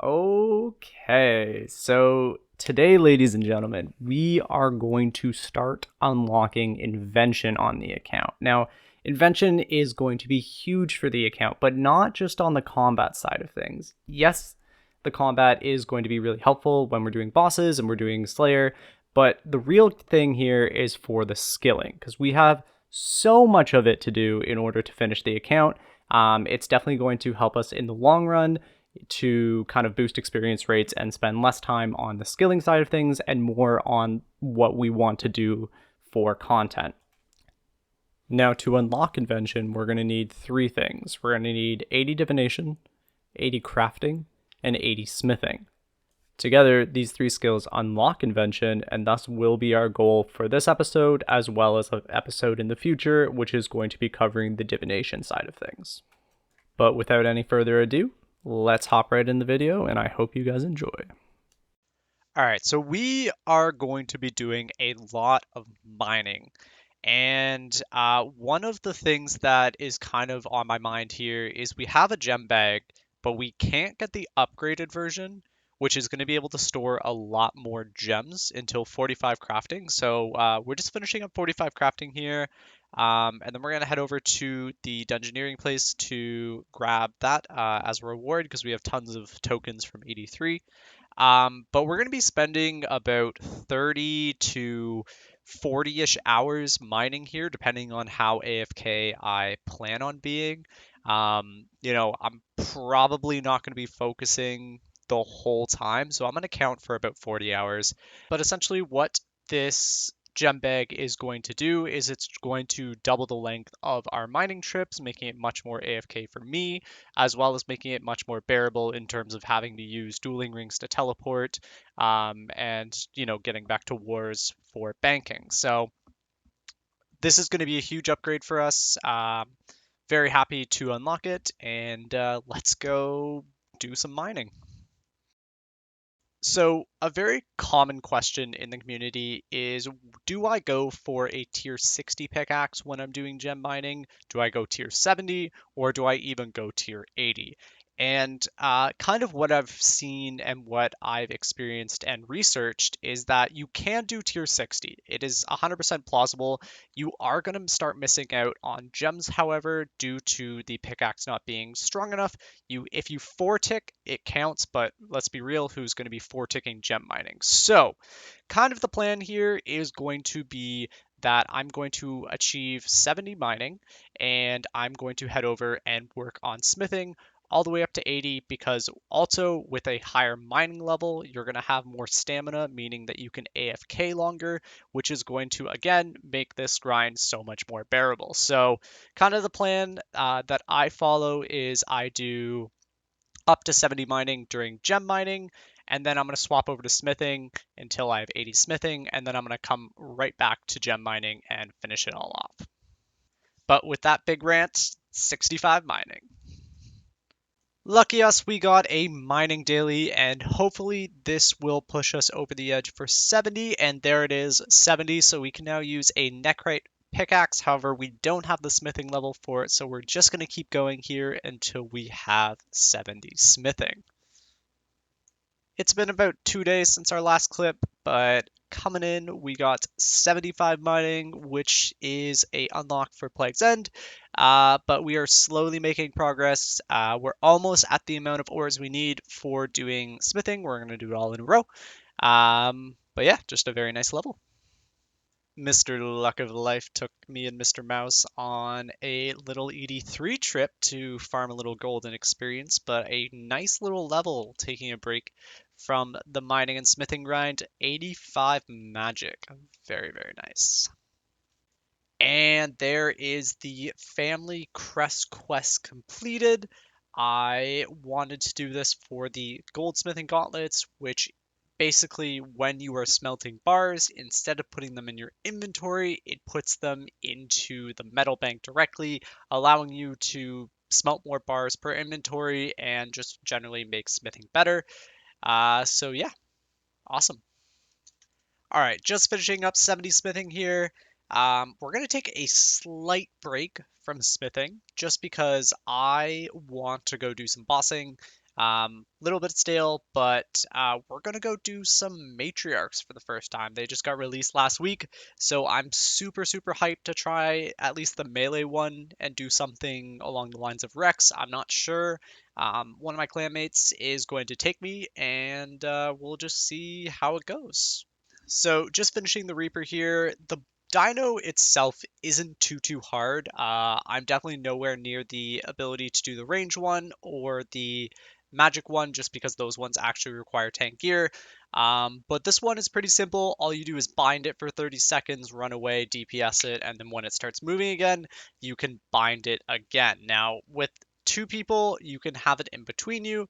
Okay, so today, ladies and gentlemen, we are going to start unlocking invention on the account. Now, invention is going to be huge for the account, but not just on the combat side of things. Yes, the combat is going to be really helpful when we're doing bosses and we're doing Slayer, but the real thing here is for the skilling, because we have so much of it to do in order to finish the account. It's definitely going to help us in the long run to kind of boost experience rates and spend less time on the skilling side of things and more on what we want to do for content. Now, to unlock invention, we're going to need three things. We're going to need 80 divination, 80 crafting, and 80 smithing. Together, these three skills unlock invention, and thus will be our goal for this episode, as well as an episode in the future, which is going to be covering the divination side of things. But without any further ado, let's hop right in the video, and I hope you guys enjoy. All right, so we are going to be doing a lot of mining. And one of the things that is kind of on my mind here is we have a gem bag, but we can't get the upgraded version, which is going to be able to store a lot more gems until 45 crafting. So we're just finishing up 45 crafting here. And then we're going to head over to the dungeoneering place to grab that as a reward because we have tons of tokens from 83. But we're going to be spending about 30 to 40-ish hours mining here, depending on how AFK I plan on being. I'm probably not going to be focusing the whole time, so I'm going to count for about 40 hours. But essentially, what this gem bag is going to do is it's going to double the length of our mining trips, making it much more AFK for me, as well as making it much more bearable in terms of having to use dueling rings to teleport, and getting back to wars for banking. So this is going to be a huge upgrade for us. Very happy to unlock it, and let's go do some mining. So, a very common question in the community is, do I go for a tier 60 pickaxe when I'm doing gem mining? Do I go tier 70 or do I even go tier 80? And kind of what I've seen and what I've experienced and researched is that you can do tier 60. It is 100% plausible. You are going to start missing out on gems, however, due to the pickaxe not being strong enough. If you four tick, it counts, but let's be real, who's going to be four ticking gem mining? So, kind of the plan here is going to be that I'm going to achieve 70 mining and I'm going to head over and work on smithing all the way up to 80 because also with a higher mining level, you're going to have more stamina, meaning that you can AFK longer, which is going to again make this grind so much more bearable. So, kind of the plan that I follow is I do up to 70 mining during gem mining, and then I'm going to swap over to smithing until I have 80 smithing, and then I'm going to come right back to gem mining and finish it all off. But with that big rant, 65 mining. Lucky us, we got a mining daily, and hopefully this will push us over the edge for 70, and there it is, 70, so we can now use a nechrite pickaxe. However, we don't have the smithing level for it, so we're just going to keep going here until we have 70 smithing. It's been about 2 days since our last clip, but coming in, we got 75 mining, which is a unlock for Plague's End. But we are slowly making progress. We're almost at the amount of ores we need for doing smithing. We're going to do it all in a row. But yeah, just a very nice level. Mr. Luck of Life took me and Mr. Mouse on a little ED3 trip to farm a little golden experience, but a nice little level taking a break from the mining and smithing grind. 85 magic. Very, very nice. And there is the family crest quest completed. I wanted to do this for the goldsmithing gauntlets, which basically when you are smelting bars, instead of putting them in your inventory, it puts them into the metal bank directly, allowing you to smelt more bars per inventory and just generally make smithing better. So yeah, awesome. All right, just finishing up 70 smithing here. We're going to take a slight break from smithing just because I want to go do some bossing. Little bit stale, but we're gonna go do some matriarchs for the first time. They just got released last week, so I'm super super hyped to try at least the melee one and do something along the lines of Rex. I'm not sure. One of my clanmates is going to take me, and we'll just see how it goes. So just finishing the Reaper here. The Dino itself isn't too hard. I'm definitely nowhere near the ability to do the range one or the magic one, just because those ones actually require tank gear. But this one is pretty simple. All you do is bind it for 30 seconds, run away, DPS it, and then when it starts moving again, you can bind it again. Now, with two people, you can have it in between you,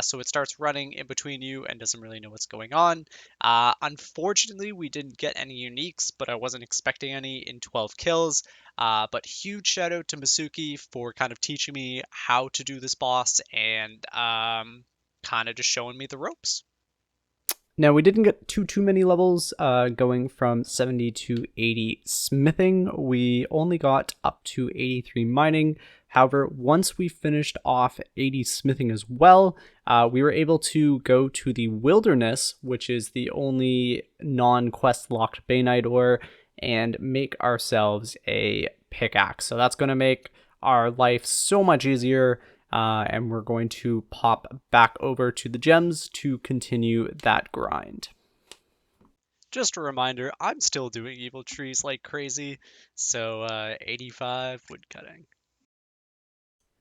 so it starts running in between you and doesn't really know what's going on. Unfortunately, we didn't get any uniques, but I wasn't expecting any in 12 kills. But huge shout out to Masuki for kind of teaching me how to do this boss and kind of just showing me the ropes. Now, we didn't get too many levels going from 70 to 80 smithing. We only got up to 83 mining. However, once we finished off 80 smithing as well, we were able to go to the wilderness, which is the only non-quest locked Bainite ore, and make ourselves a pickaxe. So that's going to make our life so much easier. And we're going to pop back over to the gems to continue that grind. Just a reminder, I'm still doing evil trees like crazy, so 85 wood cutting.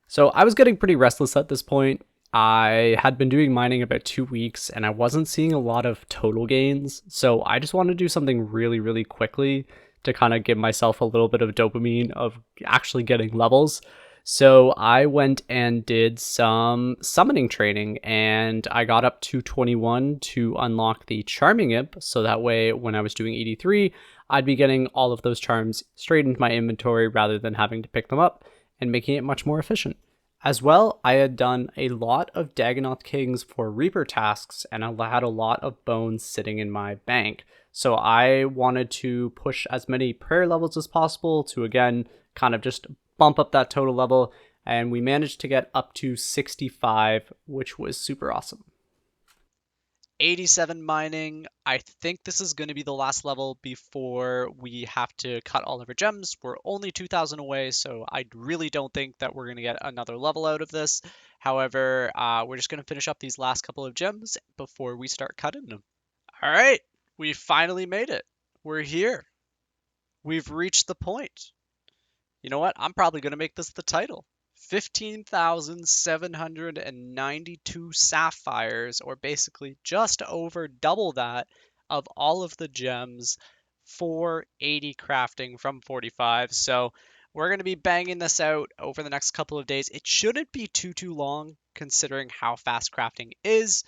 So I was getting pretty restless at this point. I had been doing mining about 2 weeks and I wasn't seeing a lot of total gains. So I just wanted to do something really quickly to kind of give myself a little bit of dopamine of actually getting levels. So I went and did some summoning training and I got up to 21 to unlock the Charming Imp. So that way, when I was doing 83, I'd be getting all of those charms straight into my inventory rather than having to pick them up and making it much more efficient. As well, I had done a lot of Dagonoth Kings for Reaper tasks and I had a lot of bones sitting in my bank. So I wanted to push as many prayer levels as possible to again kind of just bump up that total level, and we managed to get up to 65, which was super awesome. 87 mining. I think this is going to be the last level before we have to cut all of our gems. We're only 2,000 away, so I really don't think that we're going to get another level out of this. However, we're just going to finish up these last couple of gems before we start cutting them. All right, we finally made it. We're here. We've reached the point. You know what? I'm probably going to make this the title. 15,792 sapphires, or basically just over double that of all of the gems for 80 crafting from 45. So we're going to be banging this out over the next couple of days. It shouldn't be too long considering how fast crafting is.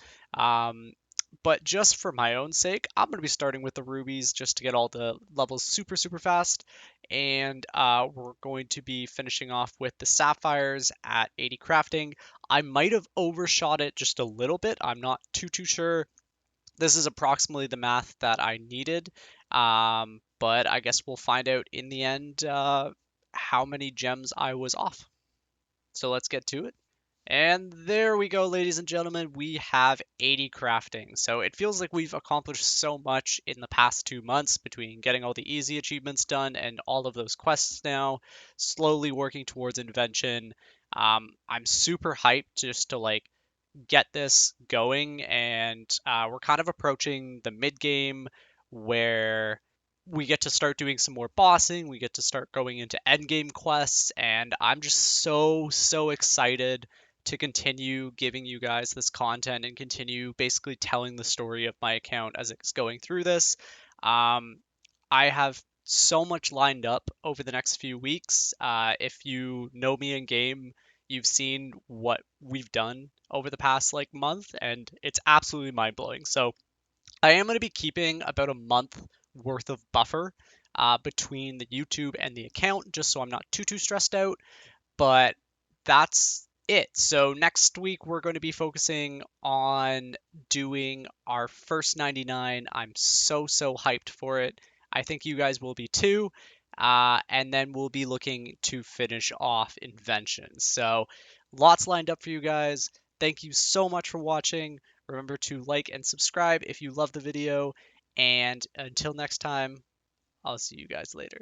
But just for my own sake, I'm going to be starting with the rubies just to get all the levels super fast. And we're going to be finishing off with the sapphires at 80 crafting. I might have overshot it just a little bit. I'm not too sure. This is approximately the math that I needed. But I guess we'll find out in the end how many gems I was off. So let's get to it. And there we go, ladies and gentlemen. We have 80 crafting. So it feels like we've accomplished so much in the past 2 months between getting all the easy achievements done and all of those quests now, slowly working towards invention. I'm super hyped just to like get this going, and we're kind of approaching the mid game where we get to start doing some more bossing. We get to start going into end game quests, and I'm just so excited to continue giving you guys this content and continue basically telling the story of my account as it's going through this. Um, I have so much lined up over the next few weeks. If you know me in game, you've seen what we've done over the past like month, and it's absolutely mind blowing. So I am going to be keeping about a month worth of buffer between the YouTube and the account, just so I'm not too stressed out. But that's it. So next week we're going to be focusing on doing our first 99. I'm so hyped for it. I think you guys will be too. And then we'll be looking to finish off inventions. So lots lined up for you guys. Thank you so much for watching. Remember to like and subscribe if you love the video. And until next time, I'll see you guys later.